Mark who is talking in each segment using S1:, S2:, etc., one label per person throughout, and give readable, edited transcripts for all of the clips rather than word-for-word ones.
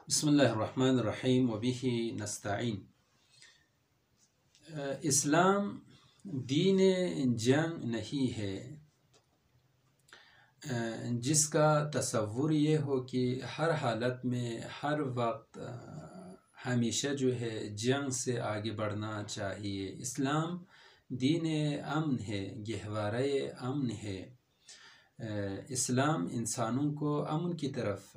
S1: بسم اللہ الرحمن الرحیم وبہ نستعین۔ اسلام دین جنگ نہیں ہے، جس کا تصور یہ ہو کہ ہر حالت میں ہر وقت ہمیشہ جو ہے جنگ سے آگے بڑھنا چاہیے۔ اسلام دین امن ہے، گہوارہ امن ہے۔ اسلام انسانوں کو امن کی طرف،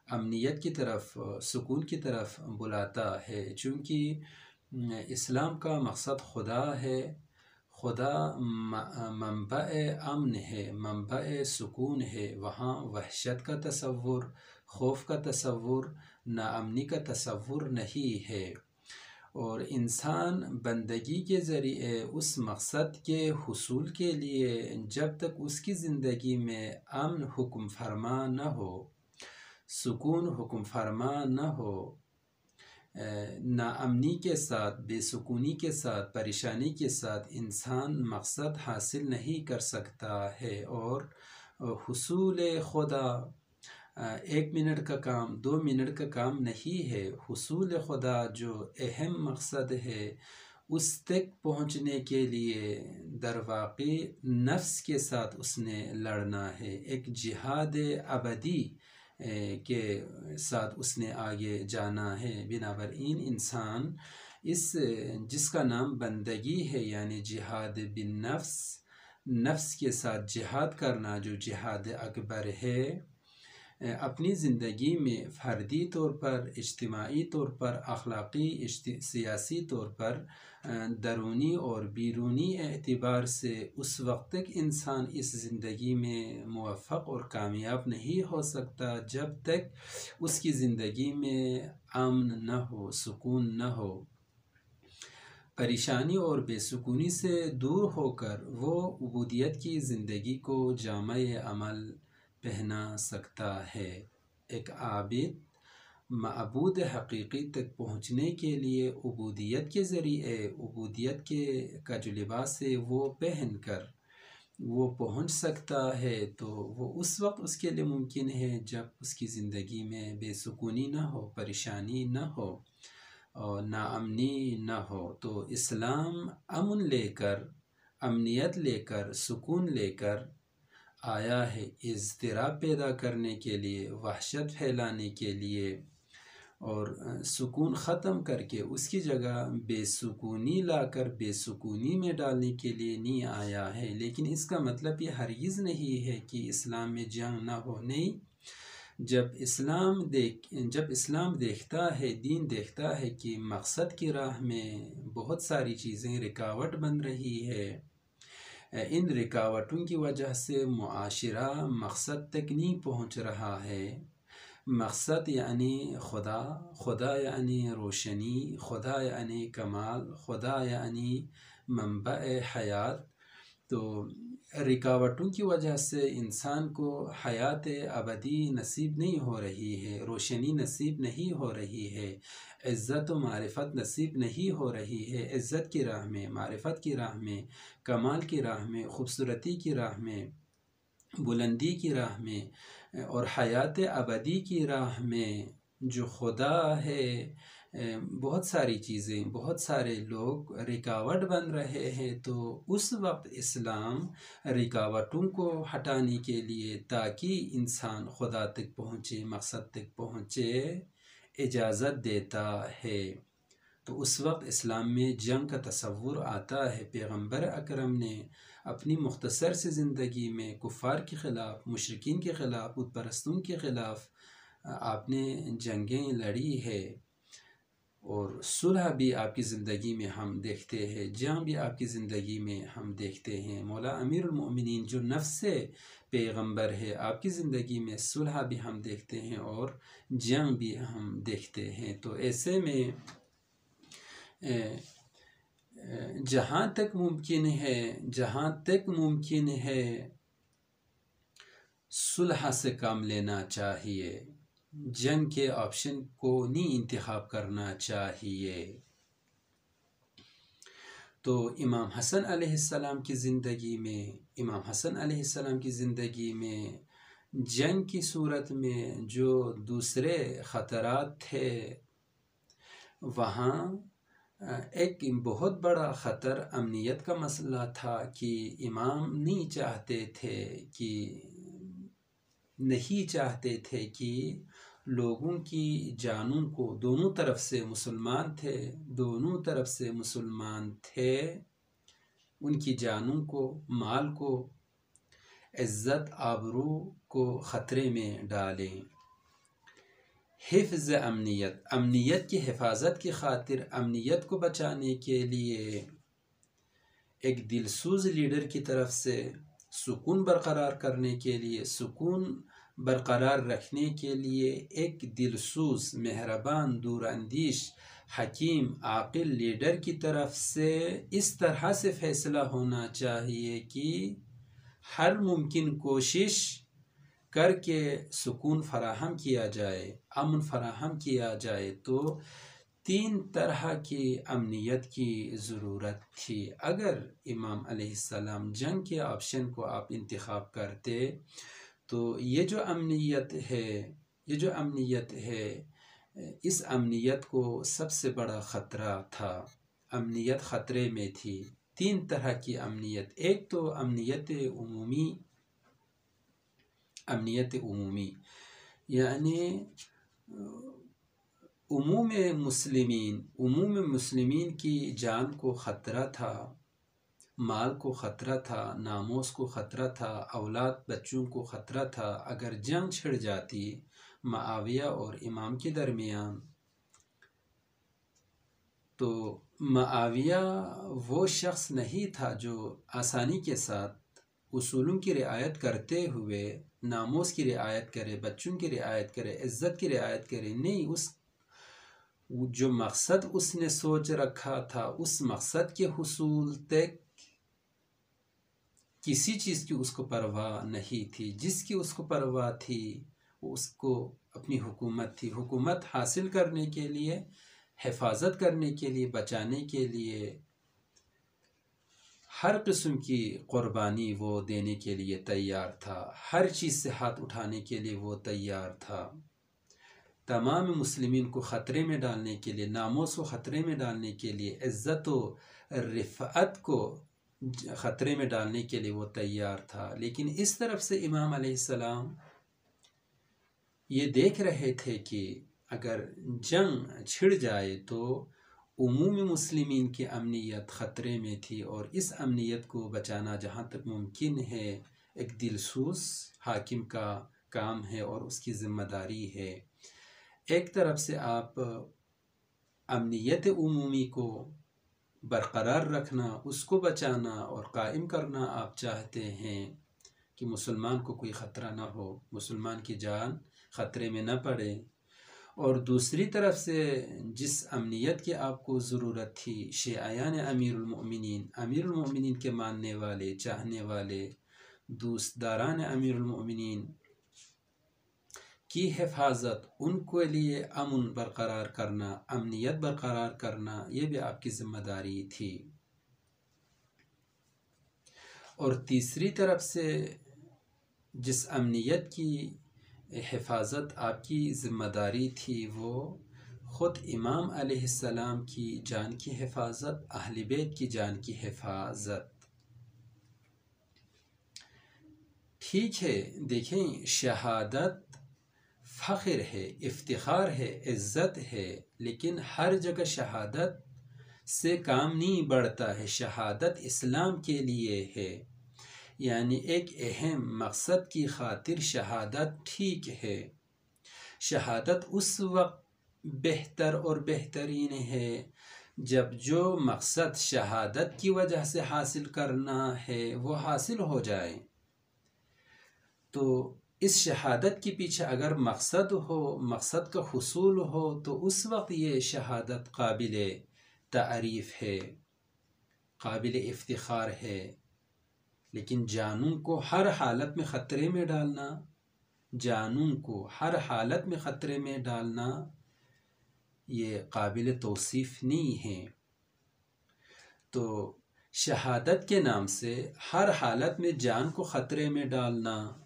S1: امنیت کی طرف، سکون کی طرف بلاتا ہے، چونکہ اسلام کا مقصد خدا ہے۔ خدا منبع امن ہے، منبع سکون ہے۔ وہاں وحشت کا تصور، خوف کا تصور، ناامنی کا تصور نہیں ہے، اور انسان بندگی کے ذریعے اس مقصد کے حصول کے لیے جب تک اس کی زندگی میں امن حکم فرما نہ ہو، سکون حکم فرما نہ ہو، ناامنی کے ساتھ، بے سکونی کے ساتھ، پریشانی کے ساتھ انسان مقصد حاصل نہیں کر سکتا ہے۔ اور حصول خدا 1 منٹ کا کام، 2 منٹ کا کام نہیں ہے۔ حصول خدا جو اہم مقصد ہے، اس تک پہنچنے کے لیے در واقع نفس کے ساتھ اس نے لڑنا ہے، ایک جہاد ابدی کے ساتھ اس نے آگے جانا ہے۔ بنابراین انسان جس کا نام بندگی ہے، یعنی جہاد بالنفس، نفس کے ساتھ جہاد کرنا جو جہاد اکبر ہے، اپنی زندگی میں فردی طور پر، اجتماعی طور پر، اخلاقی، سیاسی طور پر، درونی اور بیرونی اعتبار سے اس وقت تک انسان اس زندگی میں موفق اور کامیاب نہیں ہو سکتا جب تک اس کی زندگی میں امن نہ ہو، سکون نہ ہو۔ پریشانی اور بے سکونی سے دور ہو کر وہ عبودیت کی زندگی کو جامہ عمل پہنا سکتا ہے۔ ایک عابد معبود حقیقی تک پہنچنے کے لیے عبودیت کے ذریعے، عبودیت کا جو لباس ہے وہ پہن کر وہ پہنچ سکتا ہے، تو وہ اس وقت اس کے لیے ممکن ہے جب اس کی زندگی میں بے سکونی نہ ہو، پریشانی نہ ہو اور ناامنی نہ ہو۔ تو اسلام امن لے کر، امنیت لے کر، سکون لے کر آیا ہے، اضطراب پیدا کرنے کے لیے، وحشت پھیلانے کے لیے، اور سکون ختم کر کے اس کی جگہ بے سکونی لا کر بے سکونی میں ڈالنے کے لیے نہیں آیا ہے۔ لیکن اس کا مطلب یہ ہرگز نہیں ہے کہ اسلام میں جنگ نہ ہو، نہیں۔ جب اسلام دیکھتا ہے، دین دیکھتا ہے کہ مقصد کی راہ میں بہت ساری چیزیں رکاوٹ بن رہی ہے، ان رکاوٹوں کی وجہ سے معاشرہ مقصد تک نہیں پہنچ رہا ہے۔ مقصد یعنی خدا، خدا یعنی روشنی، خدا یعنی کمال، خدا یعنی منبع حیات، تو رکاوٹوں کی وجہ سے انسان کو حیات ابدی نصیب نہیں ہو رہی ہے، روشنی نصیب نہیں ہو رہی ہے، عزت و معرفت نصیب نہیں ہو رہی ہے۔ عزت کی راہ میں، معرفت کی راہ میں، کمال کی راہ میں، خوبصورتی کی راہ میں، بلندی کی راہ میں اور حیات ابدی کی راہ میں جو خدا ہے، بہت ساری چیزیں، بہت سارے لوگ رکاوٹ بن رہے ہیں، تو اس وقت اسلام رکاوٹوں کو ہٹانے کے لیے، تاکہ انسان خدا تک پہنچے، مقصد تک پہنچے، اجازت دیتا ہے۔ تو اس وقت اسلام میں جنگ کا تصور آتا ہے۔ پیغمبر اکرم نے اپنی مختصر سی زندگی میں کفار کے خلاف، مشرکین کے خلاف، بت پرستوں کے خلاف آپ نے جنگیں لڑی ہے، اور صلح بھی آپ کی زندگی میں ہم دیکھتے ہیں، جنگ بھی آپ کی زندگی میں ہم دیکھتے ہیں۔ مولا امیر المؤمنین جو نفس پیغمبر ہے، آپ کی زندگی میں صلح بھی ہم دیکھتے ہیں اور جنگ بھی ہم دیکھتے ہیں۔ تو ایسے میں جہاں تک ممکن ہے صلح سے کام لینا چاہیے، جنگ کے آپشن کو نہیں انتخاب کرنا چاہیے۔ تو امام حسن علیہ السلام کی زندگی میں جنگ کی صورت میں جو دوسرے خطرات تھے، وہاں ایک بہت بڑا خطر امنیت کا مسئلہ تھا کہ امام نہیں چاہتے تھے کہ لوگوں کی جانوں کو، دونوں طرف سے مسلمان تھے، ان کی جانوں کو، مال کو، عزت آبرو کو خطرے میں ڈالیں۔ حفظ امنیت کی حفاظت کی خاطر، امنیت کو بچانے کے لیے ایک دلسوز لیڈر کی طرف سے سکون برقرار کرنے کے لیے، سکون برقرار رکھنے کے لیے ایک دلسوز، مہربان، دور اندیش، حکیم، عاقل لیڈر کی طرف سے اس طرح سے فیصلہ ہونا چاہیے کہ ہر ممکن کوشش کر کے سکون فراہم کیا جائے، امن فراہم کیا جائے۔ تو 3 طرح کی امنیت کی ضرورت تھی۔ اگر امام علیہ السلام جنگ کے آپشن کو آپ انتخاب کرتے تو یہ جو امنیت ہے اس امنیت کو سب سے بڑا خطرہ تھا، امنیت خطرے میں تھی۔ 3 طرح کی امنیت، ایک تو امنیت عمومی یعنی عموم مسلمین کی جان کو خطرہ تھا، مال کو خطرہ تھا، ناموس کو خطرہ تھا، اولاد بچوں کو خطرہ تھا۔ اگر جنگ چھڑ جاتی معاویہ اور امام کے درمیان، تو معاویہ وہ شخص نہیں تھا جو آسانی کے ساتھ اصولوں کی رعایت کرتے ہوئے ناموس کی رعایت کرے، بچوں کی رعایت کرے، عزت کی رعایت کرے۔ نہیں، جو مقصد اس نے سوچ رکھا تھا، اس مقصد کے حصول تک کسی چیز کی اس کو پرواہ نہیں تھی۔ جس کی اس کو پرواہ تھی وہ اس کو اپنی حکومت تھی، حکومت حاصل کرنے کے لیے، حفاظت کرنے کے لیے، بچانے کے لیے ہر قسم کی قربانی وہ دینے کے لیے تیار تھا، ہر چیز سے ہاتھ اٹھانے کے لیے وہ تیار تھا۔ تمام مسلمین کو خطرے میں ڈالنے کے لیے، ناموس کو خطرے میں ڈالنے کے لیے، عزت و رفعت کو خطرے میں ڈالنے کے لیے وہ تیار تھا۔ لیکن اس طرف سے امام علیہ السلام یہ دیکھ رہے تھے کہ اگر جنگ چھڑ جائے تو عموم مسلمین کی امنیت خطرے میں تھی، اور اس امنیت کو بچانا جہاں تک ممکن ہے ایک دلسوز حاکم کا کام ہے اور اس کی ذمہ داری ہے۔ ایک طرف سے آپ امنیت عمومی کو برقرار رکھنا، اس کو بچانا اور قائم کرنا آپ چاہتے ہیں کہ مسلمان کو کوئی خطرہ نہ ہو، مسلمان کی جان خطرے میں نہ پڑے، اور دوسری طرف سے جس امنیت کی آپ کو ضرورت تھی، شیعیان امیر المؤمنین کے ماننے والے، چاہنے والے، دوستداران امیر المؤمنین کی حفاظت، ان کے لیے امن برقرار کرنا، امنیت برقرار کرنا، یہ بھی آپ کی ذمہ داری تھی۔ اور تیسری طرف سے جس امنیت کی حفاظت آپ کی ذمہ داری تھی، وہ خود امام علیہ السلام کی جان کی حفاظت، اہل بیت کی جان کی حفاظت۔ ٹھیک ہے، دیکھیں، شہادت فخر ہے، افتخار ہے، عزت ہے، لیکن ہر جگہ شہادت سے کام نہیں بڑھتا ہے۔ شہادت اسلام کے لیے ہے، یعنی ایک اہم مقصد کی خاطر شہادت ٹھیک ہے۔ شہادت اس وقت بہتر اور بہترین ہے جب جو مقصد شہادت کی وجہ سے حاصل کرنا ہے وہ حاصل ہو جائے۔ تو اس شہادت کے پیچھے اگر مقصد ہو، مقصد کا حصول ہو، تو اس وقت یہ شہادت قابل تعریف ہے، قابل افتخار ہے۔ لیکن جانوں کو ہر حالت میں خطرے میں ڈالنا، جانوں کو ہر حالت میں خطرے میں ڈالنا، یہ قابل توصیف نہیں ہے۔ تو شہادت کے نام سے ہر حالت میں جان کو خطرے میں ڈالنا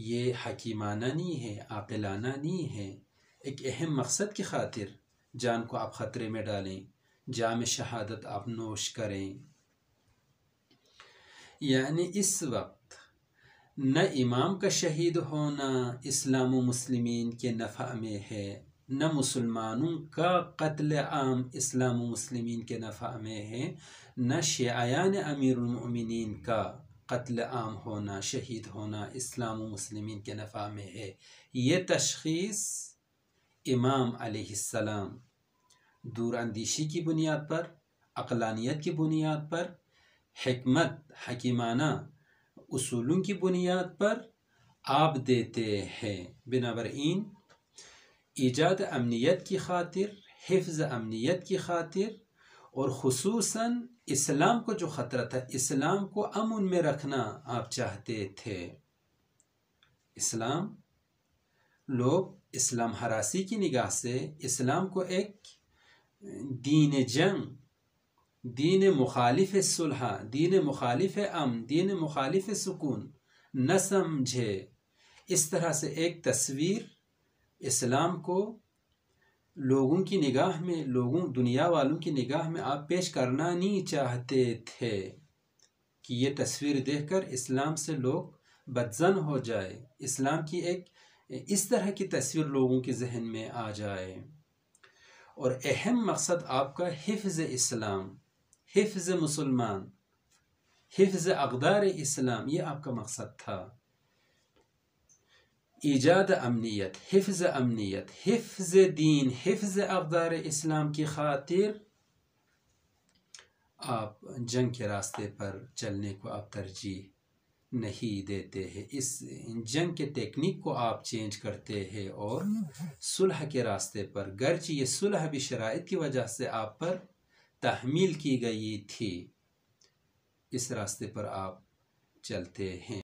S1: یہ حکیمانہ نہیں ہے، عاقلانہ نہیں ہے۔ ایک اہم مقصد کی خاطر جان کو آپ خطرے میں ڈالیں، جام شہادت آپ نوش کریں۔ یعنی اس وقت نہ امام کا شہید ہونا اسلام و مسلمین کے نفع میں ہے، نہ مسلمانوں کا قتل عام اسلام و مسلمین کے نفع میں ہے، نہ شیعیان امیر المؤمنین کا قتل عام ہونا، شہید ہونا اسلام و مسلمین کے نفع میں ہے۔ یہ تشخیص امام علیہ السلام دور اندیشی کی بنیاد پر، عقلانیت کی بنیاد پر، حکمت حکیمانہ اصولوں کی بنیاد پر آپ دیتے ہیں۔ بنابراین ایجاد امنیت کی خاطر، حفظ امنیت کی خاطر، اور خصوصاً اسلام کو جو خطرہ تھا، اسلام کو امن میں رکھنا آپ چاہتے تھے۔ لوگ اسلام ہراسی کی نگاہ سے اسلام کو ایک دین جنگ، دین مخالف صلح، دین مخالف امن، دین مخالف سکون نہ سمجھے۔ اس طرح سے ایک تصویر اسلام کو لوگوں کی نگاہ میں، دنیا والوں کی نگاہ میں آپ پیش کرنا نہیں چاہتے تھے کہ یہ تصویر دیکھ کر اسلام سے لوگ بدظن ہو جائے، اسلام کی ایک اس طرح کی تصویر لوگوں کے ذہن میں آ جائے۔ اور اہم مقصد آپ کا حفظ اسلام، حفظ مسلمان، حفظ اقدار اسلام، یہ آپ کا مقصد تھا۔ ایجاد امنیت، حفظ دین، حفظ اقدار اسلام کی خاطر آپ جنگ کے راستے پر چلنے کو آپ ترجیح نہیں دیتے ہیں، اس جنگ کے ٹیکنیک کو آپ چینج کرتے ہیں اور صلح کے راستے پر، گرچہ یہ صلح بھی شرائط کی وجہ سے آپ پر تحمیل کی گئی تھی، اس راستے پر آپ چلتے ہیں۔